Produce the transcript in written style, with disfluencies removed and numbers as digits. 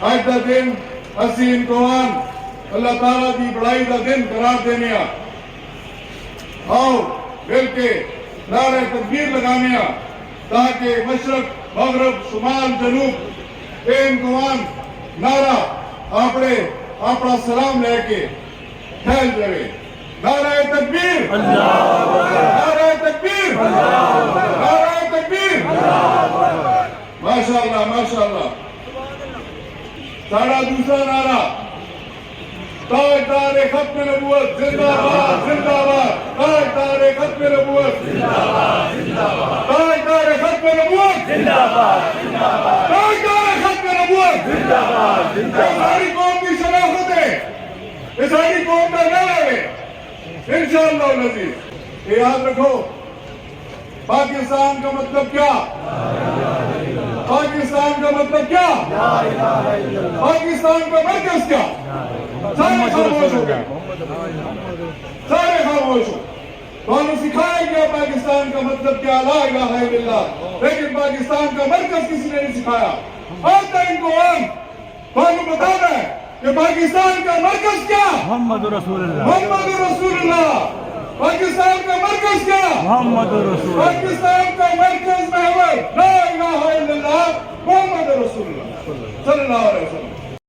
آج کا دن اسی امتحان اللہ تعالیٰ کی بڑائی کا دن قرار دینے آؤ مل کے نعرہ تکبیر لگانے تاکہ مشرق مغرب شمال جنوب اے امتحان نعرہ اپنا سلام لے کے پھیل جائے. نعرہ تکبیر، نعرہ تکبیر، نعرہ تکبیر. ماشاءاللہ ماشاءاللہ. ساڑھا دوسرا نعرہ تاجدار ختم نبوت زندہ باد زندہ باد. تاجدار ختم نبوت زندہ باد زندہ باد. تاجدار ختم نبوت زندہ باد زندہ باد. تاجدار ختم نبوت زندہ باد زندہ باد. یہ ساری قوم کی شناخت ہے، یہ ساری قوم کا نعرہ ہے انشاءاللہ العزیز. یہ یاد رکھو پاکستان کا مطلب کیا؟ پاکستان کا مطلب کیا؟ پاکستان کا مرکز کیا؟ سارے خاموش ہو گئے، سارے خاموش ہو. تو ہمیں سکھایا گیا پاکستان کا مطلب کیا، لا الہ الا اللہ، لیکن پاکستان کا مرکز کسی نے نہیں سکھایا. آج کا امتحان تو ہمیں بتانا ہے کہ پاکستان کا مرکز کیا؟ محمد رسول اللہ. محمد رسول اللہ. پاکستان کا مرکز کیا؟ محمد رسول اللہ. پاکستان کا مرکز محور لا الہ الا اللہ محمد رسول اللہ صلی اللہ علیہ وسلم.